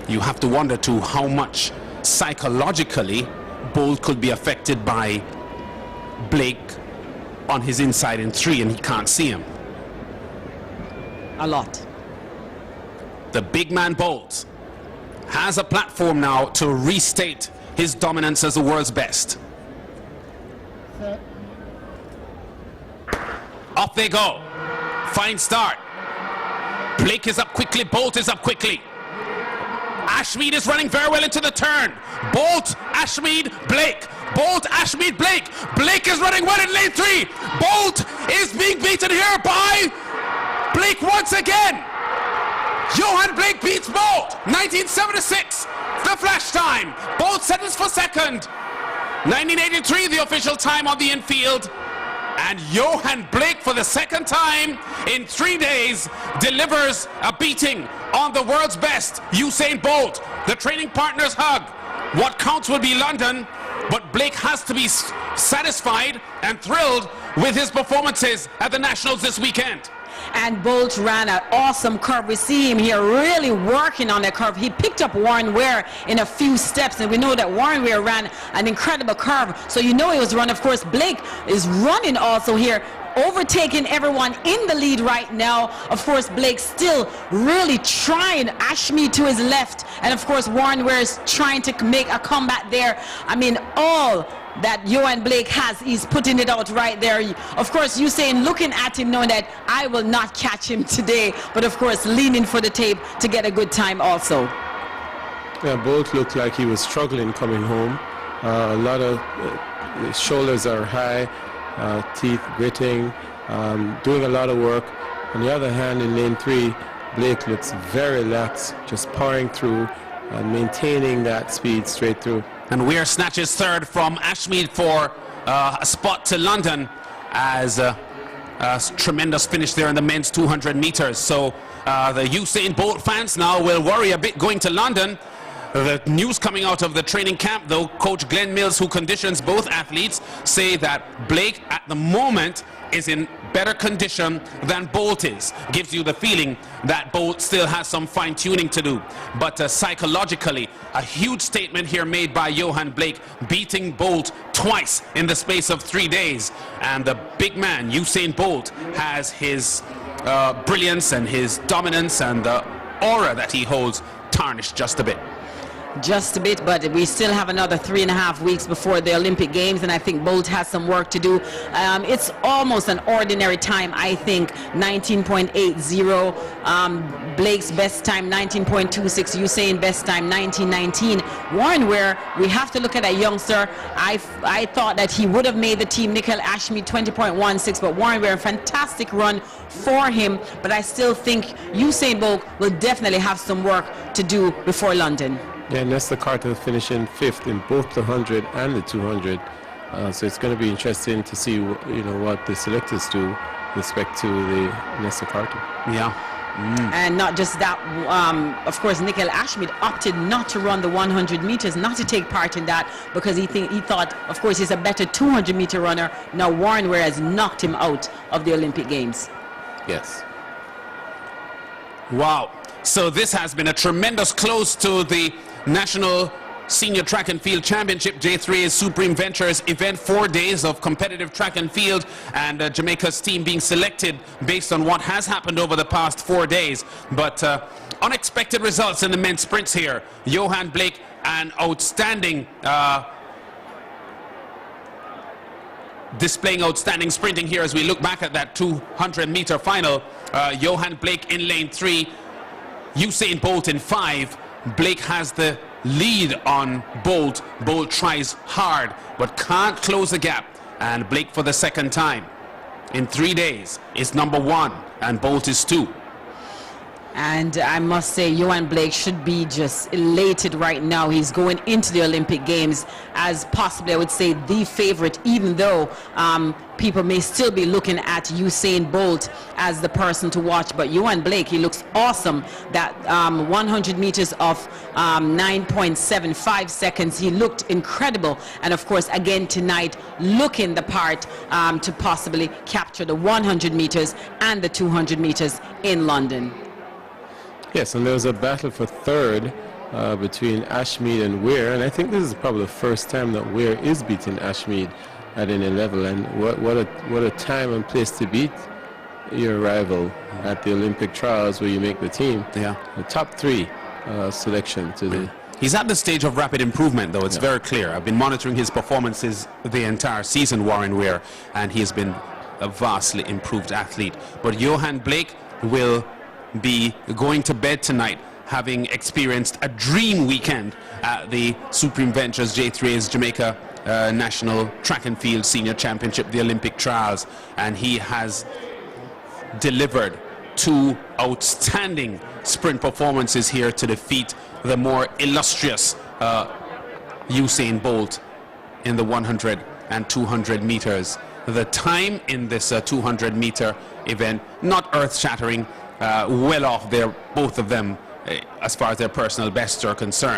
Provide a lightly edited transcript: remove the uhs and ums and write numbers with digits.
you have to wonder too how much psychologically Bolt could be affected by Blake on his inside in 3 and he can't see him. A lot. The big man Bolt has a platform now to restate his dominance as the world's best. Off they go. Fine start. Blake is up quickly, Bolt is up quickly. Ashmeade is running very well into the turn. Bolt, Ashmeade, Blake. Bolt, Ashmeade, Blake. Blake is running well in lane 3. Bolt is being beaten here by Blake once again. Yohan Blake beats Bolt. 1976, the flash time. Bolt settles for second. 1983, the official time on the infield. And Yohan Blake, for the second time in 3 days, delivers a beating on the world's best, Usain Bolt. The training partners hug. What counts will be London, but Blake has to be satisfied and thrilled with his performances at the Nationals this weekend. And Bolt ran an awesome curve. We see him here really working on that curve. He picked up Warren Weir in a few steps, and we know that Warren Weir ran an incredible curve. So you know he was running. Of course, Blake is running also here, overtaking everyone in the lead right now. Of course, Blake still really trying. Ashmeade to his left, and of course, Warren Weir is trying to make a comeback there. I mean, all that Yohan Blake has, he's putting it out right there. Of course, Usain looking at him knowing that I will not catch him today, but of course leaning for the tape to get a good time also. Yeah, Bolt looked like he was struggling coming home. A lot of shoulders are high, teeth gritting, doing a lot of work. On the other hand, in lane 3, Blake looks very lax, just powering through and maintaining that speed straight through. And Weir snatches third from Ashmeade for a spot to London as a tremendous finish there in the men's 200 meters. So the Usain Bolt fans now will worry a bit going to London. The news coming out of the training camp, though, Coach Glen Mills, who conditions both athletes, say that Blake at the moment is in better condition than Bolt is. Gives you the feeling that Bolt still has some fine-tuning to do. But psychologically, a huge statement here made by Yohan Blake, beating Bolt twice in the space of 3 days. And the big man, Usain Bolt, has his brilliance and his dominance and the aura that he holds tarnished just a bit. Just a bit, but we still have another 3.5 weeks before the Olympic Games, and I think Bolt has some work to do. It's almost an ordinary time, I think. 19.80. Blake's best time 19.26. Usain best time 19.19. Warren Weir, we have to look at that youngster. I thought that he would have made the team. Nickel Ashmeade 20.16, but Warren Weir, a fantastic run for him. But I still think Usain Bolt will definitely have some work to do before London. Yeah, Nesta finishing 5th in both the 100 and the 200. So it's going to be interesting to see, what the selectors do with respect to the Nesta Carter. Yeah. And not just that, of course, Nickel Ashmeade opted not to run the 100 meters, not to take part in that, because he thought, of course, he's a better 200-meter runner. Now Warren Weir has knocked him out of the Olympic Games. Yes. Wow. So this has been a tremendous close to the National Senior Track and Field Championship. J3's Supreme Ventures event, 4 days of competitive track and field, and Jamaica's team being selected based on what has happened over the past 4 days. But unexpected results in the men's sprints here. Yohan Blake, an outstanding displaying outstanding sprinting here as we look back at that 200-meter final. Yohan Blake in lane 3, Usain Bolt in 5. Blake has the lead on Bolt. Bolt tries hard but can't close the gap, and Blake for the second time in 3 days is number 1 and Bolt is 2. And I must say, Yohan Blake should be just elated right now. He's going into the Olympic Games as possibly, I would say, the favorite, even though people may still be looking at Usain Bolt as the person to watch. But Yohan Blake, he looks awesome. That 100 meters of 9.75 seconds, he looked incredible. And of course, again tonight, looking the part to possibly capture the 100 meters and the 200 meters in London. Yes, and there was a battle for third between Ashmeade and Weir, and I think this is probably the first time that Weir is beating Ashmeade at any level. And what a time and place to beat your rival at the Olympic trials where you make the team. Yeah, the top 3 selection to the. He's at the stage of rapid improvement, though. It's very clear. I've been monitoring his performances the entire season, Warren Weir, and he has been a vastly improved athlete. But Yohan Blake will be going to bed tonight, having experienced a dream weekend at the Supreme Ventures J3A's Jamaica National Track and Field Senior Championship, the Olympic trials, and he has delivered 2 outstanding sprint performances here to defeat the more illustrious Usain Bolt in the 100 and 200 meters. The time in this 200-meter event, not earth-shattering, well off there, both of them, as far as their personal bests are concerned.